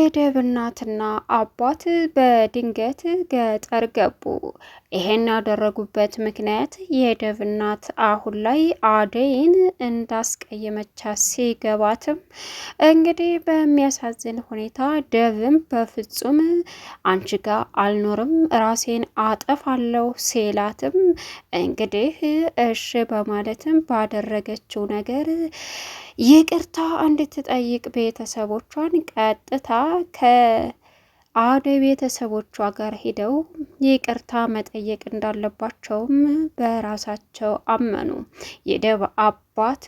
የዴቭ እናትና አባት በድንገት ገጠር ገቡ። ይሄን ያደረጉበት ምክንያት የዴቭ እናት አሁን ላይ አደይን እንዳስቀየመቻት ሲገባትም እንግዲህ በሚያሳዝን ሁኔታ ዴቭም በፍጹም አንቺ ጋር አልኖርም ራሴን አጠፋለሁ ሲላትም እንግዲህ እሺ በማለትም ባደረገችው ነገር ይቅርታ እንድትጠይቅ ቤተሰቦቿን ቀጥታ ከአደይ ቤተሰቦቿ ጋር ሄደው ይቅርታ መጠየቅ እንዳለባቸውም በራሳቸው አመኑ። የዴቭ አባት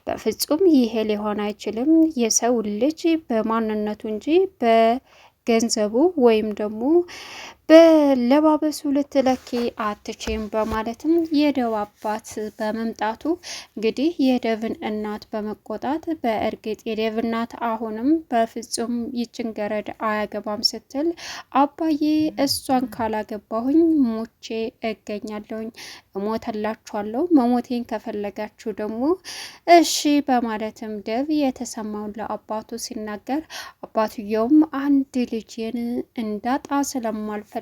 በፍጹም ይሄ ሊሆን አይችልም፣ የሰው ልጅ በማንነቱ እንጂ በገንዘቡ ወይም ደግሞ በለባበሱ ልትለኪ አትችም በማለትም የዴቭ አባት በመምጣቱ እንግዲህ የዴቭን እናት በመቆጣት በእርግጥ የዴቭ እናት አሁንም በፍጹም ይችን ገረድ አያገባም ስትል አባዬ እሷን ካላገባሁኝ ሞቼ እገኛለሁኝ፣ እሞተላችኋለሁ፣ መሞቴን ከፈለጋችሁ ደግሞ እሺ በማለትም ዴቭ የተሰማውን ለአባቱ ሲናገር አባትየውም አንድ ልጅን እንዳጣ ስለማልፈልግ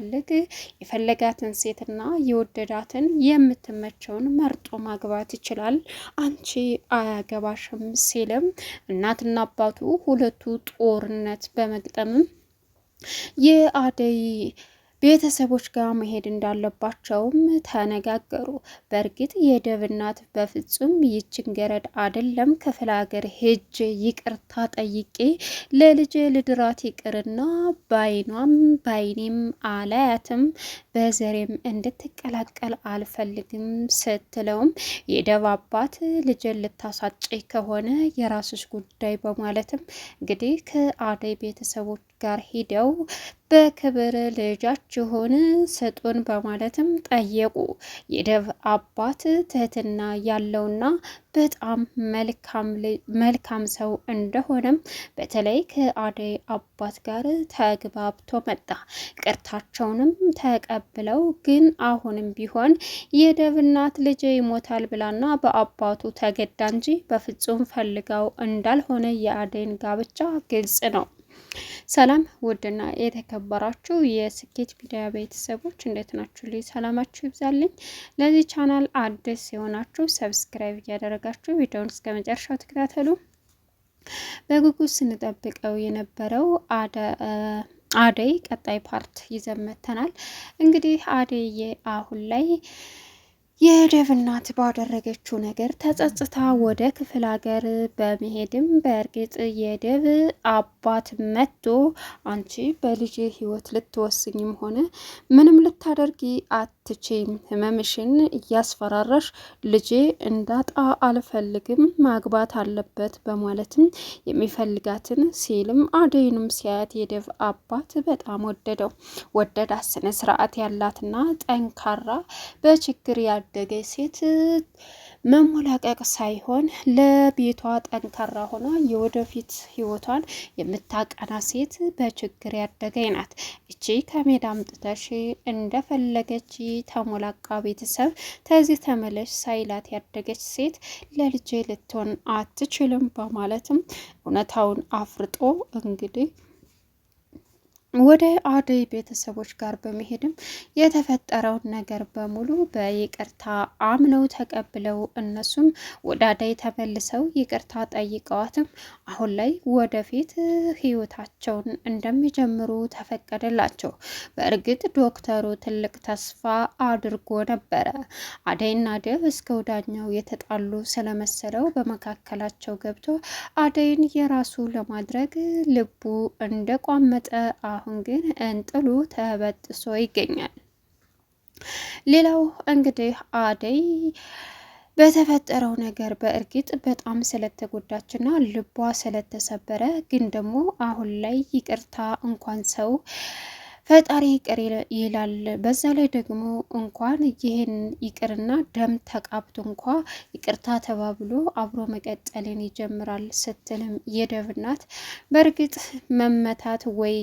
የፈለጋትን ሴትና የወደዳትን የምትመቸውን መርጦ ማግባት ይችላል፣ አንቺ አያገባሽም ሲልም እናትና አባቱ ሁለቱ ጦርነት በመግጠምም የአደይ ቤተሰቦች ጋር መሄድ እንዳለባቸውም ተነጋገሩ። በእርግጥ የዴቭ እናት በፍጹም ይችን ገረድ አይደለም ክፍለ ሀገር ሄጄ ይቅርታ ጠይቄ ለልጄ ልድራት ይቅርና ባይኗም ባይኔም አላያትም በዘሬም እንድትቀላቀል አልፈልግም ስትለውም የዴቭ አባት ልጄን ልታሳጭ ከሆነ የራስሽ ጉዳይ በማለትም እንግዲህ ከአደይ ቤተሰቦች ጋር ሂደው በክብር ልጃችሁን ስጡን በማለትም ጠየቁ። የዴቭ አባት ትህትና ያለውና በጣም መልካም ሰው እንደሆነም በተለይ ከአደይ አባት ጋር ተግባብቶ መጣ። ቅርታቸውንም ተቀብለው ግን አሁንም ቢሆን የዴቭ እናት ልጄ ይሞታል ብላና በአባቱ ተገዳ እንጂ በፍጹም ፈልጋው እንዳልሆነ የአደይን ጋብቻ ግልጽ ነው። ሰላም ውድና የተከበራችሁ የስኬት ሚዲያ ቤተሰቦች እንዴት ናችሁ? ልይ ሰላማችሁ ይብዛልኝ። ለዚህ ቻናል አዲስ የሆናችሁ ሰብስክራይብ እያደረጋችሁ ቪዲዮውን እስከ መጨረሻው ተከታተሉ። በጉጉት ስንጠብቀው የነበረው አደይ ቀጣይ ፓርት ይዘን መጥተናል። እንግዲህ አደይ አሁን ላይ የዴቭ እናት ባደረገችው ነገር ተጸጽታ ወደ ክፍለ ሀገር በመሄድም በእርግጥ የዴቭ አባት መጥቶ አንቺ በልጅ ሕይወት ልትወስኝም ሆነ ምንም ልታደርጊ አትችም፣ ህመምሽን እያስፈራራሽ ልጄ እንዳጣ አልፈልግም፣ ማግባት አለበት በማለትም የሚፈልጋትን ሲልም አደይንም ሲያያት የዴቭ አባት በጣም ወደዳት። ስነ ስርዓት ያላትና ጠንካራ በችግር ያደገ ሴት መሞላቀቅ ሳይሆን ለቤቷ ጠንካራ ሆና የወደፊት ህይወቷን የምታቀና ሴት በችግር ያደገች ናት። እቺ ከሜዳ አምጥተሽ እንደፈለገች ተሞላቃ ቤተሰብ ተዚህ ተመለሽ ሳይላት ያደገች ሴት ለልጄ ልትሆን አትችልም በማለትም እውነታውን አፍርጦ እንግዲህ ወደ አደይ ቤተሰቦች ጋር በመሄድም የተፈጠረውን ነገር በሙሉ በይቅርታ አምነው ተቀብለው እነሱም ወደ አደይ ተመልሰው ይቅርታ ጠይቀዋትም አሁን ላይ ወደፊት ህይወታቸውን እንደሚጀምሩ ተፈቀደላቸው። በእርግጥ ዶክተሩ ትልቅ ተስፋ አድርጎ ነበረ። አደይና ዴቭ እስከ ወዳኛው የተጣሉ ስለመሰለው በመካከላቸው ገብቶ አደይን የራሱ ለማድረግ ልቡ እንደቋመጠ አሁን ግን እንጥሉ ተበጥሶ ይገኛል። ሌላው እንግዲህ አደይ በተፈጠረው ነገር በእርግጥ በጣም ስለተጎዳችና ልቧ ስለተሰበረ ግን ደግሞ አሁን ላይ ይቅርታ እንኳን ሰው ፈጣሪ ይቅር ይላል። በዛ ላይ ደግሞ እንኳን ይህን ይቅርና ደም ተቃብቶ እንኳ ይቅርታ ተባብሎ አብሮ መቀጠልን ይጀምራል ስትልም የዴቭ እናት በእርግጥ መመታት ወይ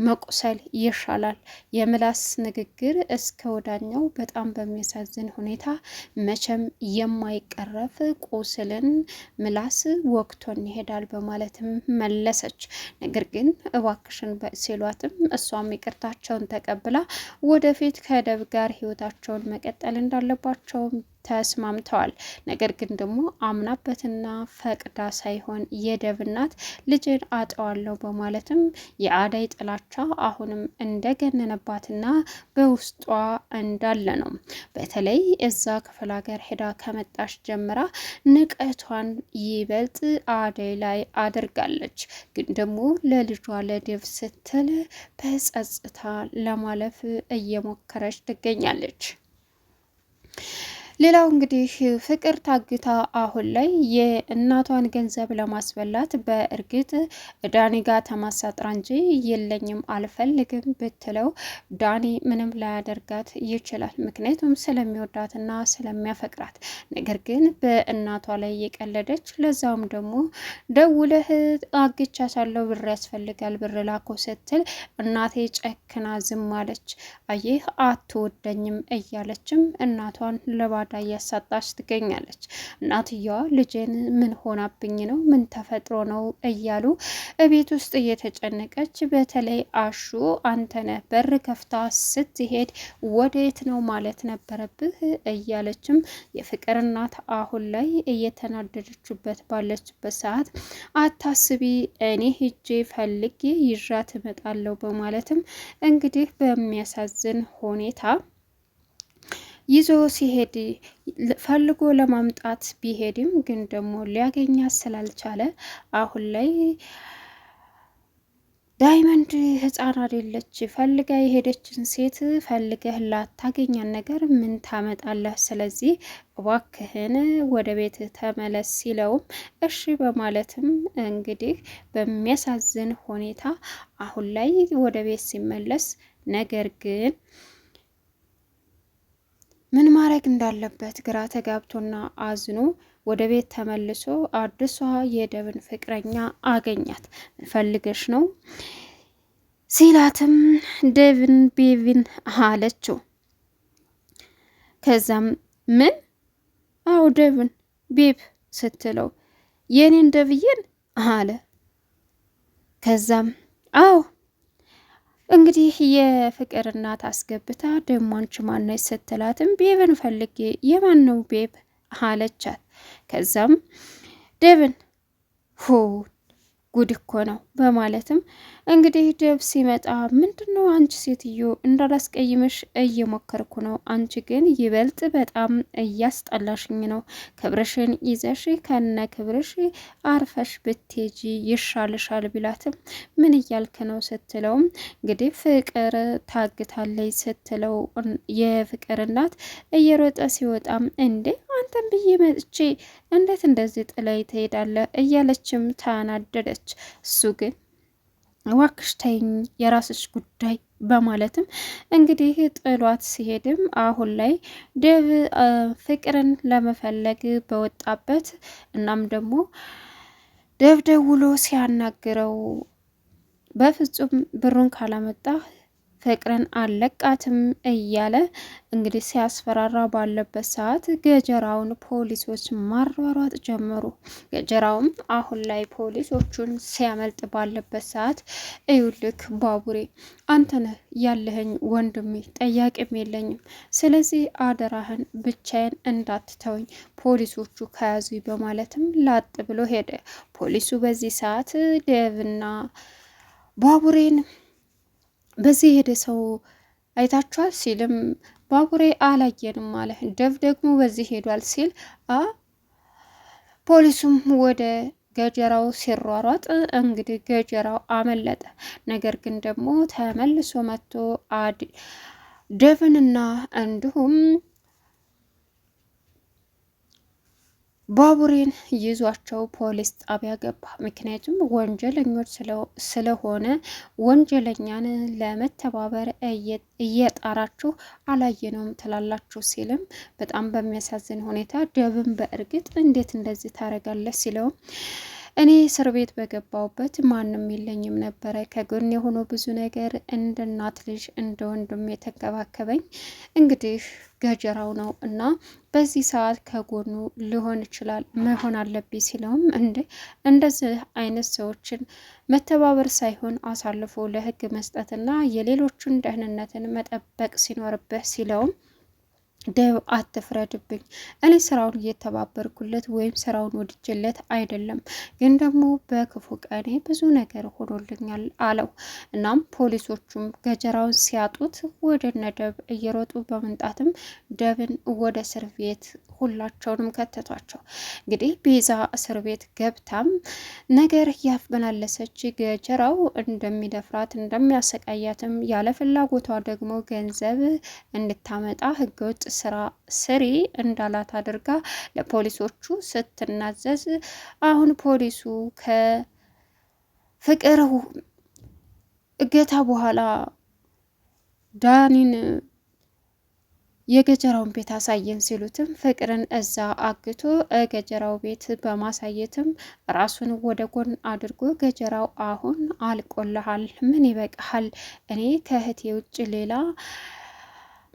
መቁሰል ይሻላል። የምላስ ንግግር እስከ ወዳኛው በጣም በሚያሳዝን ሁኔታ መቼም የማይቀረፍ ቁስልን ምላስ ወቅቶን ይሄዳል በማለትም መለሰች። ነገር ግን እባክሽን ሲሏትም እሷም ይቅርታቸውን ተቀብላ ወደፊት ከደብ ጋር ህይወታቸውን መቀጠል እንዳለባቸውም ተስማምተዋል። ነገር ግን ደግሞ አምናበትና ፈቅዳ ሳይሆን የደብ እናት ልጅን አጠዋለሁ በማለትም የአደይ ጥላቻ አሁንም እንደገነነባትና በውስጧ እንዳለ ነው። በተለይ እዛ ክፍለ ሀገር ሄዳ ከመጣች ጀምራ ንቀቷን ይበልጥ አደይ ላይ አድርጋለች። ግን ደግሞ ለልጇ ለደብ ስትል በጸጽታ ለማለፍ እየሞከረች ትገኛለች። ሌላው እንግዲህ ፍቅር ታግታ አሁን ላይ የእናቷን ገንዘብ ለማስበላት በእርግጥ ዳኒ ጋር ተማሳጥራ እንጂ የለኝም አልፈልግም ብትለው ዳኒ ምንም ላያደርጋት ይችላል። ምክንያቱም ስለሚወዳትና ስለሚያፈቅራት። ነገር ግን በእናቷ ላይ የቀለደች ለዛውም ደግሞ ደውለህ አግቻታለሁ ብር ያስፈልጋል ብር ላኮ ስትል እናቴ ጨክና ዝም አለች። አየህ አትወደኝም እያለችም እናቷን ለባዳ እያሳጣች ትገኛለች። እናትየዋ ልጄን ምን ሆናብኝ ነው ምን ተፈጥሮ ነው እያሉ እቤት ውስጥ እየተጨነቀች፣ በተለይ አሹ አንተነህ በር ከፍታ ስትሄድ ወዴት ነው ማለት ነበረብህ እያለችም የፍቅር እናት አሁን ላይ እየተናደደችበት ባለችበት ሰዓት አታስቢ እኔ ሂጄ ፈልጌ ይዣት እመጣለሁ በማለትም እንግዲህ በሚያሳዝን ሁኔታ ይዞ ሲሄድ ፈልጎ ለማምጣት ቢሄድም ግን ደግሞ ሊያገኛት ስላልቻለ አሁን ላይ ዳይመንድ ህፃን አይደለች። ፈልጋ የሄደችን ሴት ፈልገህ ላታገኛን ነገር ምን ታመጣለህ? ስለዚህ እባክህን ወደ ቤት ተመለስ ሲለውም እሺ በማለትም እንግዲህ በሚያሳዝን ሁኔታ አሁን ላይ ወደ ቤት ሲመለስ ነገር ግን ምን ማድረግ እንዳለበት ግራ ተጋብቶና አዝኖ ወደ ቤት ተመልሶ አዲሷ የደብን ፍቅረኛ አገኛት። ፈልገሽ ነው ሲላትም ደብን ቤቪን አለችው። ከዛም ምን አው ደብን ቤብ ስትለው የኔን ደብዬን አለ። ከዛም አው እንግዲህ የፍቅር እናት አስገብታ ደሞ አንቺ ማነች ስትላትም ቤብን ፈልጌ የማን ነው ቤብ አለቻት። ከዛም ደብን ጉድ እኮ ነው በማለትም እንግዲህ ደብ ሲመጣ ምንድነው አንቺ ሴትዮ እንዳላስቀይምሽ እየሞከርኩ ነው፣ አንቺ ግን ይበልጥ በጣም እያስጠላሽኝ ነው፣ ክብርሽን ይዘሽ ከነ ክብርሽ አርፈሽ ብትሄጂ ይሻልሻል ቢላትም ምን እያልክ ነው ስትለውም እንግዲህ ፍቅር ታግታለች ስትለው የፍቅር እናት እየሮጠ ሲወጣም እንዴ አንተን ብዬ መጥቼ እንዴት እንደዚህ ጥላይ ትሄዳለህ እያለችም ታናደደች። እሱ ግን እባክሽ ተይኝ የራስሽ ጉዳይ በማለትም እንግዲህ ጥሏት ሲሄድም አሁን ላይ ደብ ፍቅርን ለመፈለግ በወጣበት እናም ደግሞ ደብ ደውሎ ሲያናግረው በፍጹም ብሩን ካላመጣ ፍቅርን አለቃትም እያለ እንግዲህ ሲያስፈራራ ባለበት ሰዓት ገጀራውን ፖሊሶች ማሯሯጥ ጀመሩ። ገጀራውም አሁን ላይ ፖሊሶቹን ሲያመልጥ ባለበት ሰዓት እዩልክ ባቡሬ አንተነህ ያለህኝ ወንድሜ ጠያቂም የለኝም፣ ስለዚህ አደራህን ብቻዬን እንዳትተውኝ ፖሊሶቹ ከያዙ በማለትም ላጥ ብሎ ሄደ። ፖሊሱ በዚህ ሰዓት ደብና ባቡሬን በዚህ ሄደ ሰው አይታችኋል ሲልም ባቡሬ አላየንም አለ። ደብ ደግሞ በዚህ ሄዷል ሲል ፖሊሱም ወደ ገጀራው ሲሯሯጥ እንግዲህ ገጀራው አመለጠ። ነገር ግን ደግሞ ተመልሶ መጥቶ ደብንና እንዲሁም ባቡሬን ይዟቸው ፖሊስ ጣቢያ ገባ። ምክንያቱም ወንጀለኞች ስለሆነ ወንጀለኛን ለመተባበር እየጣራችሁ አላየነውም ትላላችሁ ሲልም በጣም በሚያሳዝን ሁኔታ ደብን በእርግጥ እንዴት እንደዚህ ታረጋለህ ሲለውም እኔ እስር ቤት በገባውበት ማንም የለኝም ነበረ ከጎን የሆነ ብዙ ነገር እንደ እናት ልጅ እንደ ወንድም የተንከባከበኝ እንግዲህ ገጀራው ነው እና በዚህ ሰዓት ከጎኑ ሊሆን ይችላል መሆን አለብኝ ሲለውም እንደዚህ አይነት ሰዎችን መተባበር ሳይሆን አሳልፎ ለህግ መስጠትና የሌሎቹን ደህንነትን መጠበቅ ሲኖርብህ ሲለውም ደብ አትፍረድብኝ። እኔ ስራውን እየተባበርኩለት ወይም ስራውን ወድጀለት አይደለም፣ ግን ደግሞ በክፉ ቀኔ ብዙ ነገር ሆኖልኛል አለው። እናም ፖሊሶቹም ገጀራውን ሲያጡት ወደ ነደብ እየሮጡ በመምጣትም ደብን ወደ እስር ቤት ሁላቸውንም ከተቷቸው። እንግዲህ ቤዛ እስር ቤት ገብታም ነገር ያመላለሰች ገጀራው እንደሚደፍራት እንደሚያሰቃያትም ያለ ፍላጎቷ ደግሞ ገንዘብ እንድታመጣ ህገወጥ ስራ ስሪ እንዳላት አድርጋ ለፖሊሶቹ ስትናዘዝ አሁን ፖሊሱ ከፍቅር እገታ በኋላ ዳኒን የገጀራውን ቤት አሳየን ሲሉትም ፍቅርን እዛ አግቶ ገጀራው ቤት በማሳየትም ራሱን ወደ ጎን አድርጎ ገጀራው አሁን አልቆልሃል፣ ምን ይበቃሃል? እኔ ከእህቴ ውጭ ሌላ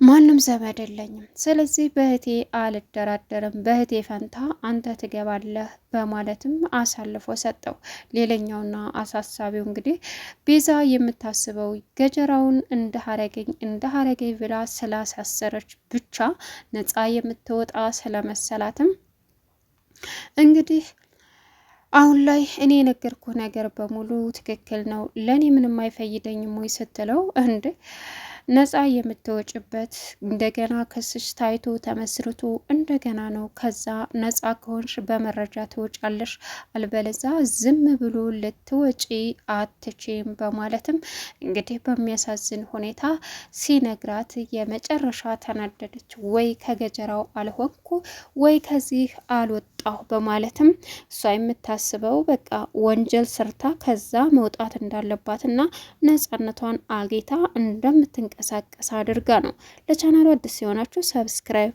ማንም ዘመድ የለኝም፣ ስለዚህ በእህቴ አልደራደርም፣ በእህቴ ፈንታ አንተ ትገባለህ በማለትም አሳልፎ ሰጠው። ሌላኛውና አሳሳቢው እንግዲህ ቤዛ የምታስበው ገጀራውን እንደሀረገኝ ብላ ስላሳሰረች ብቻ ነፃ የምትወጣ ስለመሰላትም እንግዲህ አሁን ላይ እኔ የነገርኩ ነገር በሙሉ ትክክል ነው፣ ለእኔ ምንም አይፈይደኝም ወይ ስትለው ነፃ የምትወጭበት እንደገና ክስሽ ታይቶ ተመስርቶ እንደገና ነው። ከዛ ነፃ ከሆንሽ በመረጃ ትወጫለሽ፣ አልበለዛ ዝም ብሎ ልትወጪ አትችም በማለትም እንግዲህ በሚያሳዝን ሁኔታ ሲነግራት የመጨረሻ ተናደደች። ወይ ከገጀራው አልሆንኩ ወይ ከዚህ አልወጣሁ በማለትም እሷ የምታስበው በቃ ወንጀል ሰርታ ከዛ መውጣት እንዳለባትና ነፃነቷን አጌታ እንደምትንቀሳቀስ አድርጋ ነው። ለቻናሉ አዲስ የሆናችሁ ሰብስክራይብ